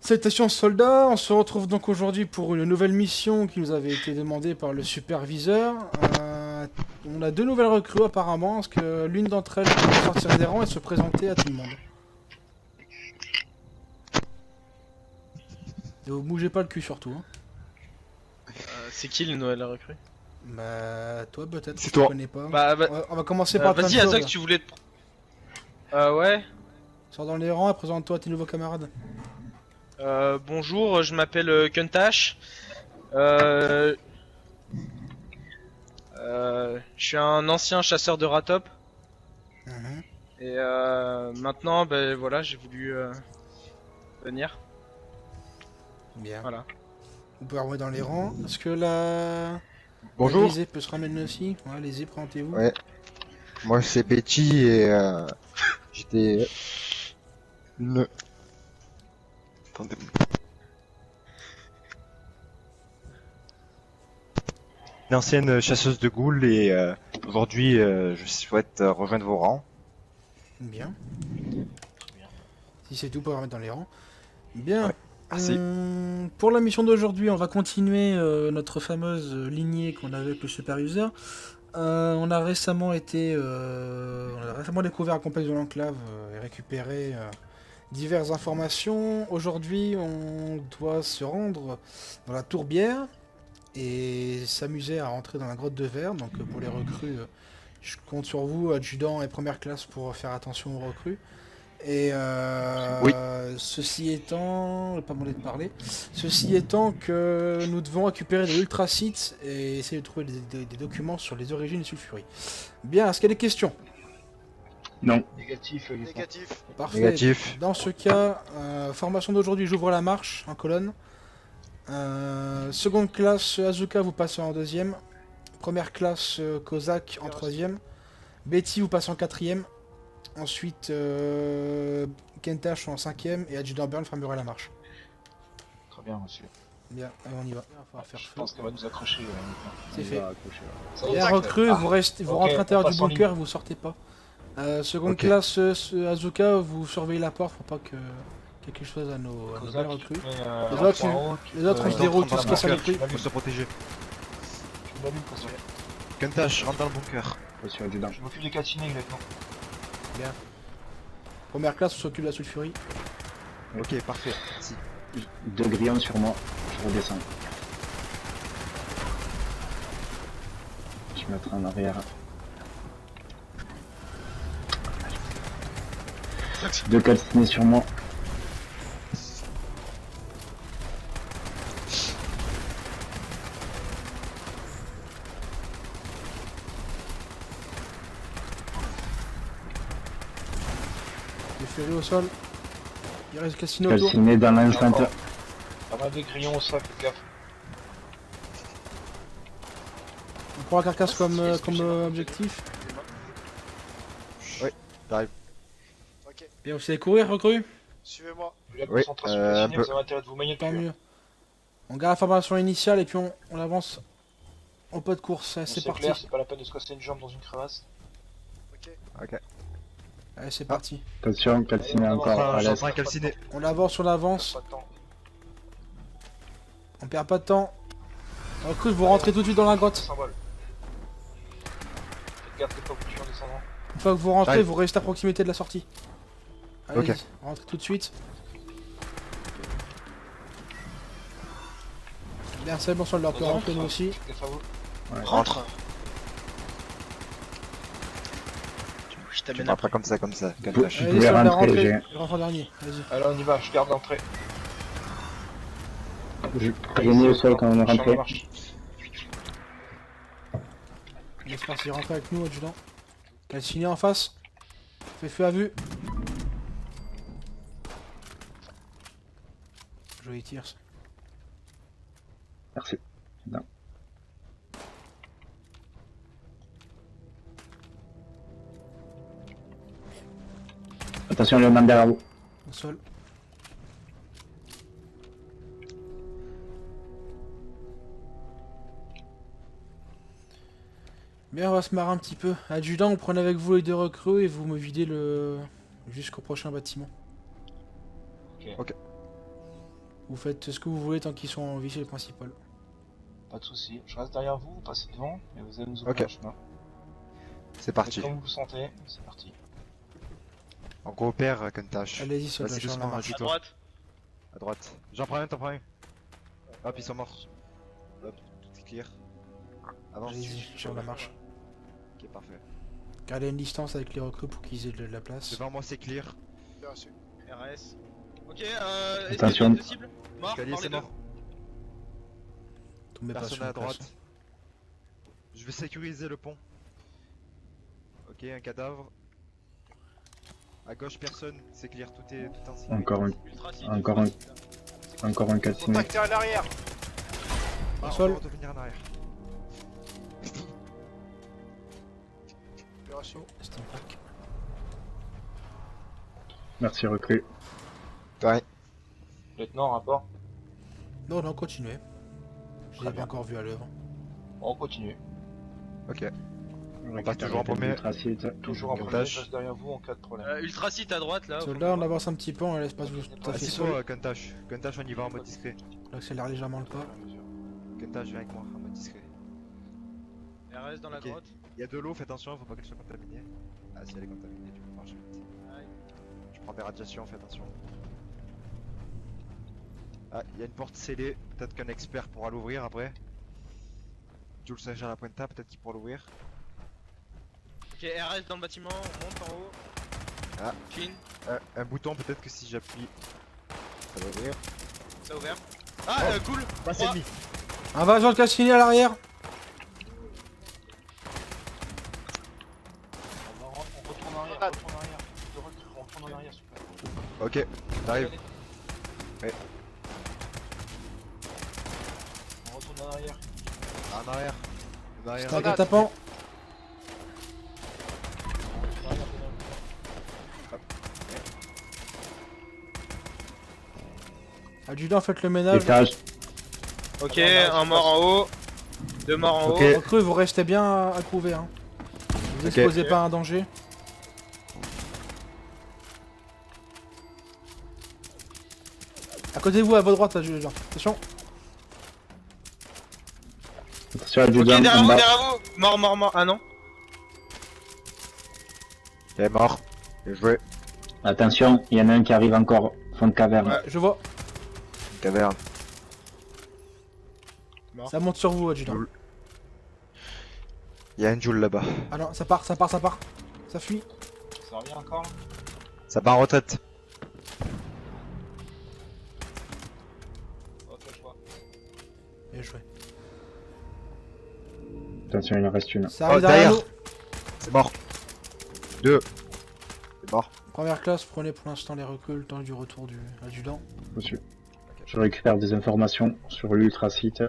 Salutations soldats, on se retrouve donc aujourd'hui pour une nouvelle mission qui nous avait été demandée par le superviseur. On a deux nouvelles recrues apparemment, parce que l'une d'entre elles va sortir des rangs et se présenter à tout le monde. Et vous bougez pas le cul surtout. Hein. C'est qui le Noël recrue? Bah toi peut-être, C'est je te toi. connais pas. Bah, On va commencer par vas-y Trancho, Azok, là. tu voulais te... ouais. Sors dans les rangs et présente-toi à tes nouveaux camarades. Bonjour, je m'appelle Kuntash. Je suis un ancien chasseur de ratop. Mhm. Et maintenant, ben voilà, j'ai voulu venir. Bien. Voilà. Vous pouvez remonter dans les rangs. Est-ce que la... Bonjour. Lizzie peut se ramener aussi? Ouais, Lizzie, présentez-vous. Ouais. Moi c'est Betty et j'étais une... Attendez. Une ancienne chasseuse de ghouls et aujourd'hui je souhaite rejoindre vos rangs. Bien. Si c'est tout, vous pouvez remettre dans les rangs. Bien. Ouais, merci. Pour la mission d'aujourd'hui, on va continuer notre fameuse lignée qu'on avait avec le superviseur. On a récemment découvert un complexe de l'enclave et récupéré diverses informations. Aujourd'hui, on doit se rendre dans la tourbière et s'amuser à rentrer dans la grotte de verre. Donc pour les recrues, je compte sur vous, adjudant et première classe, pour faire attention aux recrues. Et Oui. ceci étant, pas demandé de parler, ceci étant que nous devons récupérer de l'ultracite et essayer de trouver des documents sur les origines du sulfurie. Bien, est-ce qu'il y a des questions? Non. Négatif. Parfait. Négatif. Dans ce cas, formation d'aujourd'hui, j'ouvre la marche en colonne. Seconde classe, Azuka, vous passez en deuxième. Première classe, Kozak en troisième. Betty, vous passez en quatrième. Ensuite, Kentash en cinquième et Adjudant Burn fermerait la marche. Très bien, monsieur. Bien, allez, on y va. On va faire Je feu. pense qu'elle va nous accrocher. C'est fait. Ça y est, Bien tac. recrue, Ah, vous rentrez à l'intérieur du passe en bunker, vous sortez pas. Seconde Ok. classe, Azuka, vous surveillez la porte pour pas que quelque chose à nos belles recrues. Les autres, on se déroule tout ce qui est saloperie. Faut se protéger. Tu m'allumes, Kosak. Kentash, rentre dans le bunker. Monsieur adjudant. Je m'occupe des catinés maintenant. Bien. Première classe, on s'occupe de la sulfurie. Ok, parfait. Merci. 2 grillons sur moi. Je redescends. Je me mettrai en arrière. 2 calcinés sur moi. Les ferries au sol. Il reste casino autour. Calciné dans l'enceinte. Pas mal de grillons au sol, faites gaffe. On prend la carcasse comme objectif. T'arrives. Bien, vous savez courir, recrue? Suivez-moi. Vu la Oui, concentration un catinée, peu. vous avez intérêt de vous manier le Tant cul. mieux. On garde la formation initiale et puis on avance en pas de course. Allez, Bon, c'est parti. clair, c'est pas la peine de se casser une jambe dans une crevasse. Ok. Ok. Allez, c'est parti. Attention, calciné Allez, on encore avance, à J'en l'est. prends un calciné. On avance, on avance. Pas de temps. On perd pas de temps. Recrue, vous rentrez tout de suite dans la grotte. Symbole. Faites gaffe de pas vous tuer en descendant. Une fois que vous rentrez, J'arrive. vous restez à proximité de la sortie. Allez, Ok. rentrez tout de suite. Bien, c'est bon, soldat, on peut rentrer nous aussi. Faites gaffe à vous. Rentre. Je Tu t'amène me après. pas comme ça. Vous Kentash. Allez, pouvez soldat, rentrer, rentrez. j'ai... Je rentre en dernier, vas-y. Allez, on y va, je garde l'entrée. J'ai mis au sol quand on est Je suis en rentré. marche. J'espère qu'il rentre avec nous, adjudant. Calciné en face. Fait feu à vue. Joli tir. Ça. Merci. Non. Attention, le man derrière vous. Au sol. Bien, on va se marrer un petit peu. Adjudant, on prend avec vous les deux recrues et vous me videz le... jusqu'au prochain bâtiment. Ok. Vous faites ce que vous voulez tant qu'ils sont en vie chez le principal. Pas de soucis. Je reste derrière vous, vous passez devant, et vous allez nous Ok. ouvrir le chemin. C'est parti. Comme vous le sentez, c'est parti. On coopère, Kuntash. Allez-y, ça Vas-y doit faire la doucement, marche. À agis-toi. droite. À droite. J'en prends un, t'en prends un. Hop, ils sont morts. Hop, tout est clear. Avance. Allez-y, sur la marche. Ok, parfait. Gardez une distance avec les recrues pour qu'ils aient de la place. Devant moi, c'est clear. Bien reçu. RS. Ok, Attention. escalier de cible. Mort, Escalier, mort c'est les deux. mort. Tombez pas Personne sur à la place. droite. Je vais sécuriser le pont. Ok, un cadavre. À gauche, personne. C'est clear, tout est en sécurité. Encore un, Ultra site, Encore ultra un. site, là. encore un calciné. Contacté à l'arrière. Ah, on Sol. va revenir en arrière. Bien reçu. C'est un pack. Merci recrue. Ouais. Lieutenant, rapport. Non, non, continuez. Je Très l'ai pas bien. encore vu à l'œuvre. On continue. Ok. On passe toujours en premier. Toujours en Quelle premier, je tâche reste derrière vous en cas de problème. Ultra site à droite là. Soldats, on avance un petit peu, on laisse pas tout à fait seul. Assis-toi, Kuntash. Kuntash, on y va en mode discret. On accélère légèrement le pas. Kuntash, viens avec moi en mode discret. RS dans la Ok. grotte. Il y a de l'eau, fais attention, faut pas qu'elle soit contaminée. Ah, si elle est contaminée, tu peux marcher vite. Aïe. Je prends des radiations, fais attention. Ah, il y a une porte scellée, peut-être qu'un expert pourra l'ouvrir après. Jules Saint-Jean à la Puenta, peut-être qu'il pourra l'ouvrir. Ok, RS dans le bâtiment, on monte en haut. Ah. Clean, Un bouton, peut-être que si j'appuie, ça va ouvrir. ça a ouvert. Ah, cool. Bah, c'est Trois. lui. Invasion de Cassini à l'arrière. On retourne en arrière, Ah. retourne en arrière. On retourne en arrière, s'il vous plaît. Ok, t'arrives. Allez. On retourne en arrière. En arrière. En arrière. C'est un guet-apens. On retourne en arrière, Adjudant, faites le ménage. Étage. Ok, un mort en haut. Deux morts en Ok. haut. Recrue, vous restez bien accrouvés. Hein. Vous Ok. exposez pas à un danger. À côté de vous, à votre droite, adjudant. Attention. Attention Ok, adjudant derrière en vous, bas. derrière vous. Mort, mort, mort. Ah non. Il est mort. Bien joué. Attention, il y en a un qui arrive encore. Fond de caverne. Ouais. Je vois. Une caverne. Ça monte sur vous, adjudant. Cool. Il y a un Jules là-bas. Ah non, ça part, ça part, ça part. Ça fuit. Ça revient encore là. Ça part en retraite. Ok, je vois. Bien joué. Attention, il en reste une. Ça arrive Oh, derrière derrière. nous. C'est mort. Deux. C'est mort. Première classe, prenez pour l'instant les recrues, le temps du retour du adjudant. Reçu. Je récupère des informations sur l'ultracite,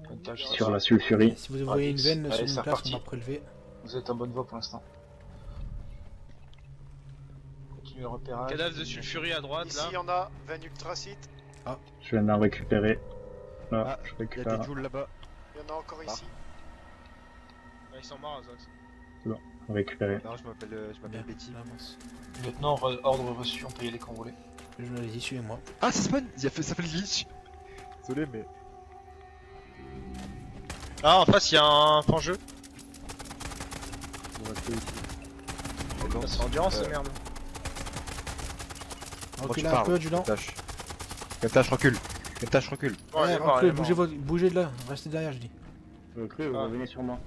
Pointage, sur la sulfurie. Si vous voyez une veine Allez, sur c'est une place, reparti. on va prélever. Vous êtes en bonne voie pour l'instant. Continuez le repérage. Cadavre de sulfurie à droite Ici, là. il y en a 20 ultracites. Je viens d'en récupérer. Là, Ah, je il y a récupère. des Jules là-bas. Il y en a encore Ah. ici. Ils sont morts, Azox. Récupérer. Non, je m'appelle Betty. Avance. Lieutenant, ordre reçu, on peut y aller quand vous voulez. Je me les suivez-moi. Ah, ça spawn. Ça fait le glitch. Désolé, mais. Ah, en face, il y a un fan-jeu. On va rester ici. Ça c'est endurance, Euh, merde. Reculez tu un parles peu, adjudant. Kuntash. Kuntash, recule. Kuntash, recule. Bon, il Ouais, est mort, il est reculez, mort. bougez de là, restez derrière, je dis. Recrue, Ah. revenez sur moi.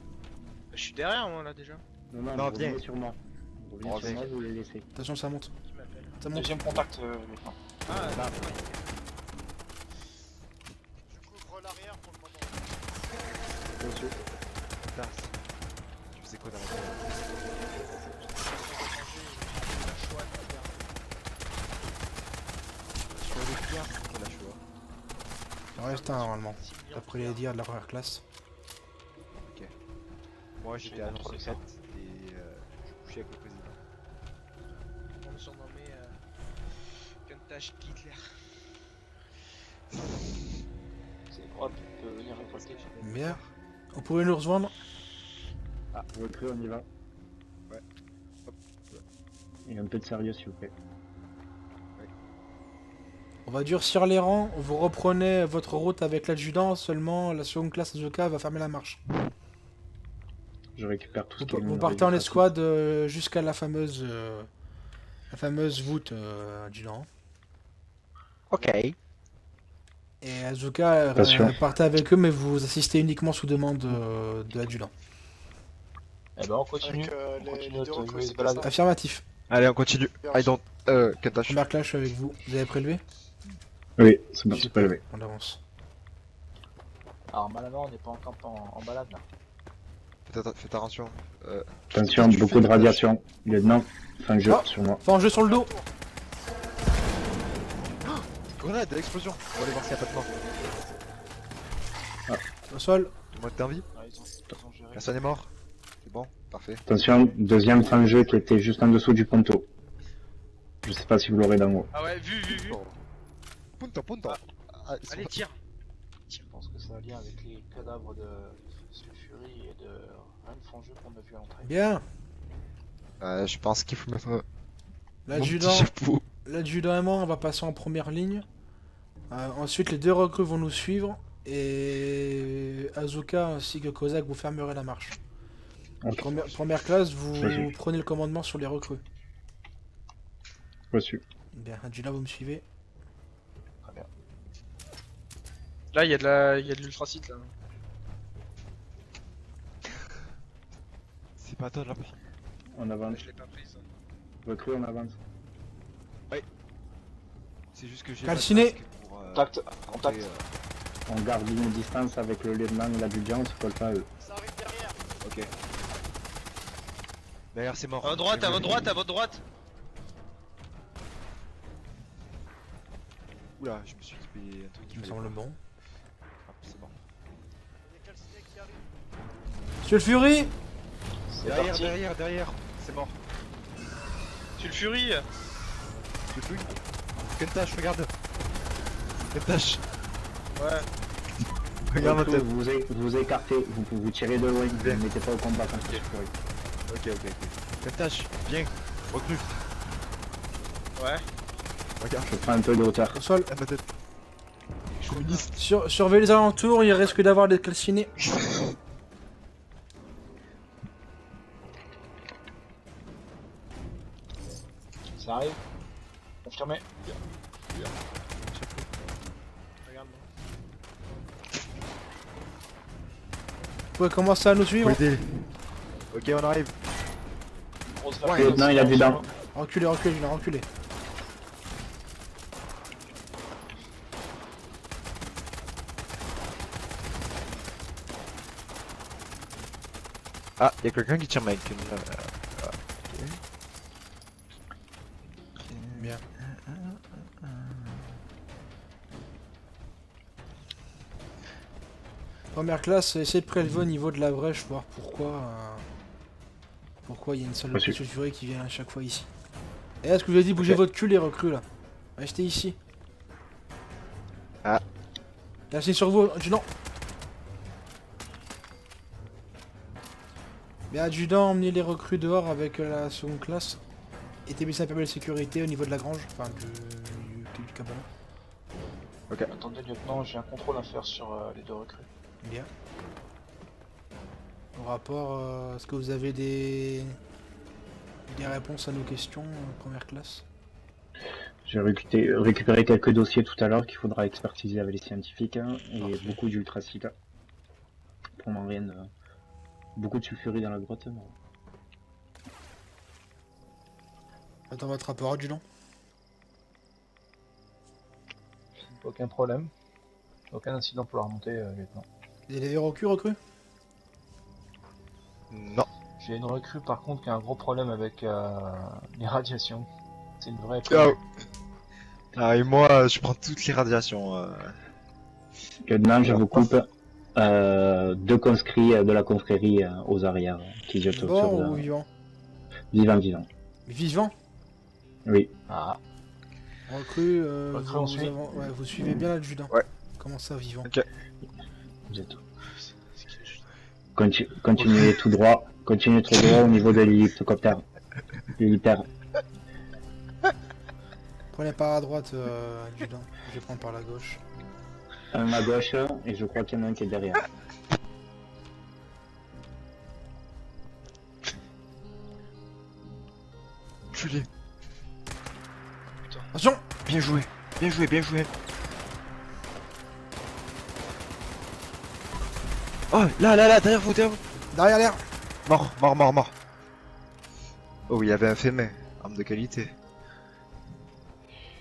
Je suis derrière moi là déjà. Non, non, Non, vous viens. revenez sur moi. Vous revenez Oh, sur viens. moi, vous les laissez. Attention, ça monte. Qui m'appelle Ça monte. Deuxième contact, lieutenant. Ah, là. Je couvre l'arrière pour le moment. Reçu. Kuntash. Tu faisais quoi dans la Sur le pierre, c'est la choix. Il en reste un normalement. D'après les dires de la première classe. Moi, j'étais J'ai à contrôlé ça. 7 et je couchais avec le président. On me surnommé Kuntash Hitler. C'est droit, tu peux venir récolter. Bien. Vous pouvez nous rejoindre. Recrue, on y va. Ouais. Hop. Et un peu de sérieux, s'il vous plaît. On va durcir les rangs, vous reprenez votre route avec l'adjudant, seulement la seconde classe Azuka va fermer la marche. Je récupère tout ce Vous, qui est vous minerai partez en du escouade jusqu'à la fameuse voûte adjudant. Ok. Et Azuka, Attention. partez avec eux, mais vous assistez uniquement sous demande de l'adjudant. Eh ben on continue. Avec On les continue deux notre recrues, jouer c'est balade. pas ça. Affirmatif. Allez, on continue. I don't... Kentash. Première clash, je suis avec vous. Vous avez prélevé? Oui, c'est bon, c'est pas levé. On avance. Alors malheureusement on n'est pas en camp en balade là. Faites attention. Attention, Tu beaucoup fais, de radiation. Lieutenant, fin de jeu Ah. sur moi. Enfin, jeu sur le dos. Grenade, explosion. On va aller voir s'il n'y a pas de mort. Au sol. Tout le monde est en vie. Ouais, ils ont géré. Personne n'est mort. C'est bon, parfait. Attention, deuxième fin de jeu qui était juste en dessous du ponto. Je sais pas si vous l'aurez dans le haut. Ah ouais, vu. Punto. Ah, ils sont Allez, pas- tire. Je pense que ça a lien avec les cadavres de Sulfury et de Reine Fangeux qu'on a vu à l'entrée. Bien. Je pense qu'il faut mettre mon petit L'adjudant. chapeau. L'adjudant et moi, on va passer en première ligne. Ensuite, les deux recrues vont nous suivre. Et Azuka ainsi que Kozak, vous fermerez la marche. Ok. Première classe, vous Vas-y. prenez le commandement sur les recrues. Reçu. Bien, Adjudant, vous me suivez. Là, il y a de l'ultracite là. C'est pas toi là-bas. On avance. Je l'ai pas prise. Recrue, on avance. C'est juste que j'ai. Calciné. pas de masque pour, Contact, contact. porter, On garde une distance avec le lieutenant et l'adjudant, on se colle pas à eux. Ça arrive derrière. Ok. Derrière, c'est mort. À votre droite, J'ai à vu. votre droite, à votre droite. Oula, je me suis équipé un truc qui Il me fallait semble pas. bon. Ah, c'est bon. Il y a calciné qui arrive. Monsieur le Fury. C'est Derrière, parti. derrière. C'est mort. Sulfury. Je fouille. Kentash, regarde. Kentash. Ouais. Regarde ma Recrue, tête. vous écartez, vous tirez de loin, vous ne mettez pas au combat quand c'est secoué. Ok. Kentash, viens. Recrue. Ouais. Regarde. Je prends un peu de hauteur. Au sol. À ma tête. Communiste. Surveillez les alentours, il risque d'avoir des calcinés. Ça arrive. Confirmé. Regarde. Vous pouvez commencer à nous suivre. Faut aider. Ok, on arrive. Grosse Ouais, vague. Lieutenant, il a du dent. Reculez, reculez. Ah, y'a quelqu'un qui tire Mike. Bien. Première classe, essayez de prélever au niveau de la brèche, voir pourquoi il y a une seule Reçu. sulfurée qui vient à chaque fois ici. Et est-ce que vous avez dit bougez Ok. votre cul les recrues là? Restez ici. Ah. Là c'est sur vous, adjudant. Mais adjudant, emmenez les recrues dehors avec la seconde classe. Établissez un permis de sécurité au niveau de la grange, enfin du cabanon. Attendez lieutenant, j'ai un contrôle à faire sur les deux recrues. Bien. Au rapport, est-ce que vous avez des réponses à nos questions, première classe? J'ai récupéré quelques dossiers tout à l'heure qu'il faudra expertiser avec les scientifiques hein, et beaucoup d'ultracite. Vraiment rien de... Beaucoup de sulfurie dans la grotte. Mais... Attends votre rapport, adjudant. Aucun problème. Aucun incident pour la remontée, lieutenant. Vous avez des recrues? Non. J'ai une recrue par contre qui a un gros problème avec les radiations. C'est une vraie... Ah, et moi, je prends toutes les radiations. Lieutenant, je vous coupe. Deux conscrits de la confrérie aux arrières qui jettent Mort sur ou vivant? vivant. Vivant? Oui. Ah, Recrue, Recrue, on suit. vous suivez bien l'adjudant. Ouais. Comment ça, vivant? Vous êtes... Continuez tout droit. Continuez tout droit au niveau de l'hélicoptère. L'hélicoptère. Prenez par la droite, adjudant. Je vais prendre par la gauche. Un à gauche, et je crois qu'il y en a un qui est derrière. Culé. Attention! Bien joué, bien joué, bien joué. Oh, là, derrière vous, derrière vous. Derrière l'air! Mort. Oh, il y avait un fait, mais arme de qualité.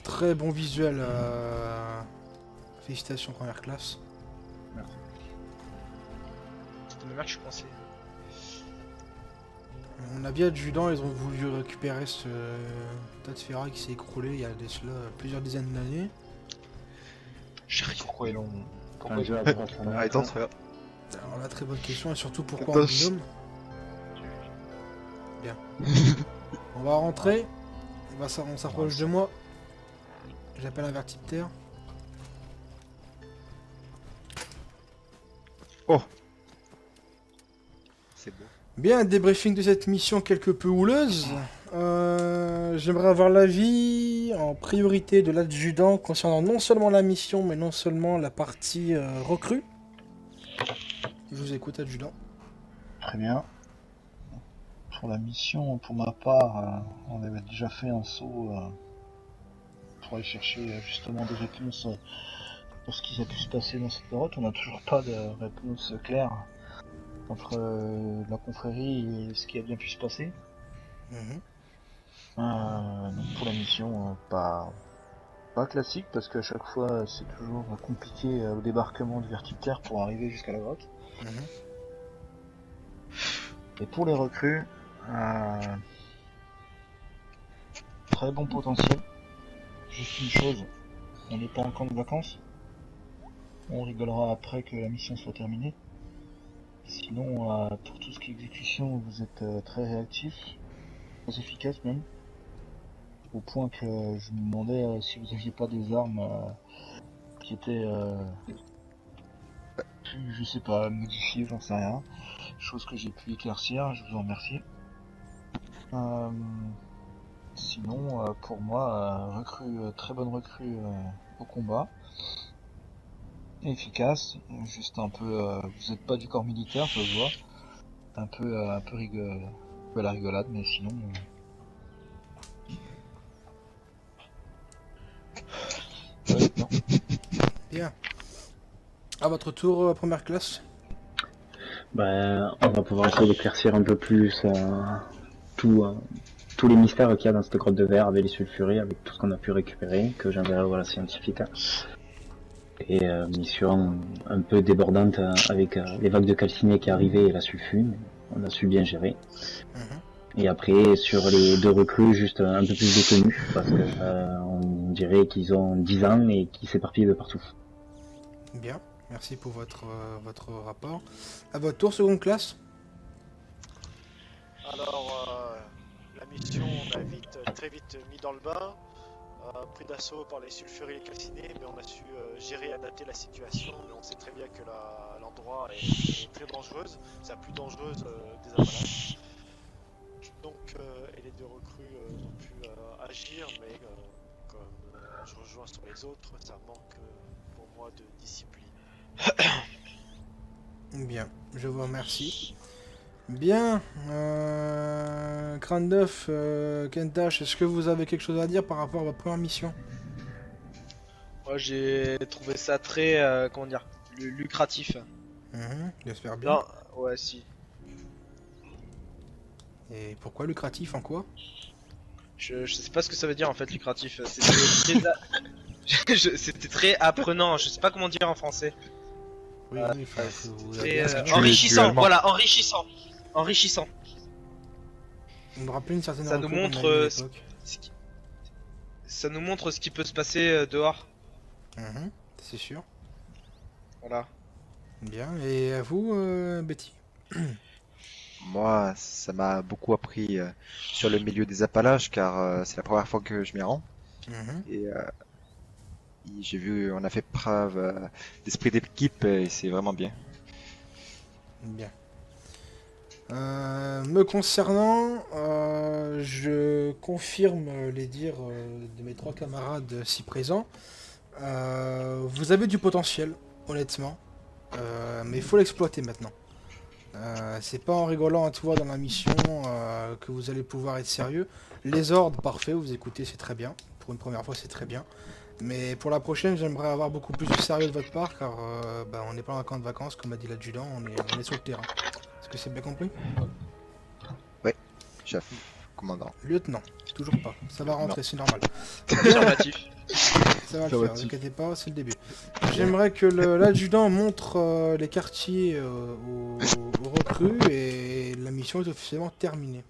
Très bon visuel. Félicitations première classe. C'est de même que je pensais. On a bien adjudant, ils ont voulu récupérer ce tas de ferraille qui s'est écroulé il y a de cela plusieurs dizaines d'années. Pourquoi ils l'ont... Pourquoi Un ils jeu à l'ont... droite, on a- Ah, attends, frère. Alors la très bonne question et surtout pourquoi Attends, en binôme. Bien. On va rentrer. On s'approche de moi. J'appelle un vertiptère. C'est beau. Bien, débriefing de cette mission quelque peu houleuse. J'aimerais avoir l'avis en priorité de l'adjudant concernant non seulement la mission, mais non seulement la partie recrue. Je vous écoute, adjudant. Très bien. Pour la mission, pour ma part, on avait déjà fait un saut pour aller chercher justement des réponses pour ce qui a pu se passer dans cette grotte. On n'a toujours pas de réponse claire entre la confrérie et ce qui a bien pu se passer. Mhm. Donc pour la mission, pas classique parce qu'à chaque fois c'est toujours compliqué au débarquement du vertiptère pour arriver jusqu'à la grotte. Mhm. Et pour les recrues, très bon potentiel. Juste une chose, on n'est pas en camp de vacances. On rigolera après que la mission soit terminée. Sinon, pour tout ce qui est exécution, vous êtes très réactif, très efficace même. Au point que je me demandais si vous aviez pas des armes qui étaient plus, je sais pas, modifiées, j'en sais rien. Chose que j'ai pu éclaircir, je vous en remercie. Sinon, pour moi, très bonne recrue au combat. Efficace, juste un peu, vous êtes pas du corps militaire, ça se voit. Un peu à la rigolade, mais sinon... Ouais, non. Bien. À votre tour, première classe. Ben, on va pouvoir essayer d'éclaircir un peu plus tous les mystères qu'il y a dans cette grotte de verre avec les sulfurés, avec tout ce qu'on a pu récupérer, que j'enverrai à la scientifique. Et mission un peu débordante avec les vagues de calcinés qui arrivaient et la sulfure, mais on a su bien gérer. Mhm. Et après, sur les deux recrues, juste un peu plus de tenue, parce que on dirait qu'ils ont 10 ans et qu'ils s'éparpillent de partout. Bien. Merci pour votre rapport. À votre tour, seconde classe. Alors, la mission, on a très vite mis dans le bain, pris d'assaut par les sulfurés et les calcinés, mais on a su gérer et adapter la situation. Mais on sait très bien que l'endroit est très dangereuse, c'est la plus dangereuse des Appalaches. Donc, et les deux recrues ont pu agir, mais comme je rejoins sur les autres, ça manque pour moi de discipline. Bien, je vous remercie. Bien, Crâne d'œuf, Kentash, est-ce que vous avez quelque chose à dire par rapport à votre première mission? Moi j'ai trouvé ça très, comment dire, lucratif. J'espère bien. Non, ouais, si. Et pourquoi lucratif, en quoi? Je sais pas ce que ça veut dire en fait, lucratif. C'était très apprenant, je sais pas comment dire en français. Oui, oui, faut vous Très, avez bien- enrichissant, allemand. voilà, enrichissant. Enrichissant. Vous me rappelez une certaine Ça nous recrue qu'on a montre, eue à euh, l'époque. Ça nous montre ce qui peut se passer dehors. C'est sûr. Voilà. Bien, et à vous, Betty? Moi, ça m'a beaucoup appris sur le milieu des Appalaches, car c'est la première fois que je m'y rends. Et j'ai vu, on a fait preuve d'esprit d'équipe et c'est vraiment bien. Bien. Me concernant, je confirme les dires de mes 3 camarades si présents. Vous avez du potentiel, honnêtement, mais il faut l'exploiter maintenant. C'est pas en rigolant à toi dans la mission que vous allez pouvoir être sérieux. Les ordres, parfait, vous écoutez, c'est très bien. Pour une première fois, c'est très bien. Mais pour la prochaine, j'aimerais avoir beaucoup plus de sérieux de votre part, car on n'est pas dans un camp de vacances, comme a dit l'adjudant, on est sur le terrain. Est-ce que c'est bien compris? Chef, commandant. Lieutenant, toujours pas. Ça va rentrer, c'est normal. Affirmatif. Ça va le faire, ne vous inquiétez pas, c'est le début. J'aimerais que l'adjudant montre les quartiers aux recrues et la mission est officiellement terminée.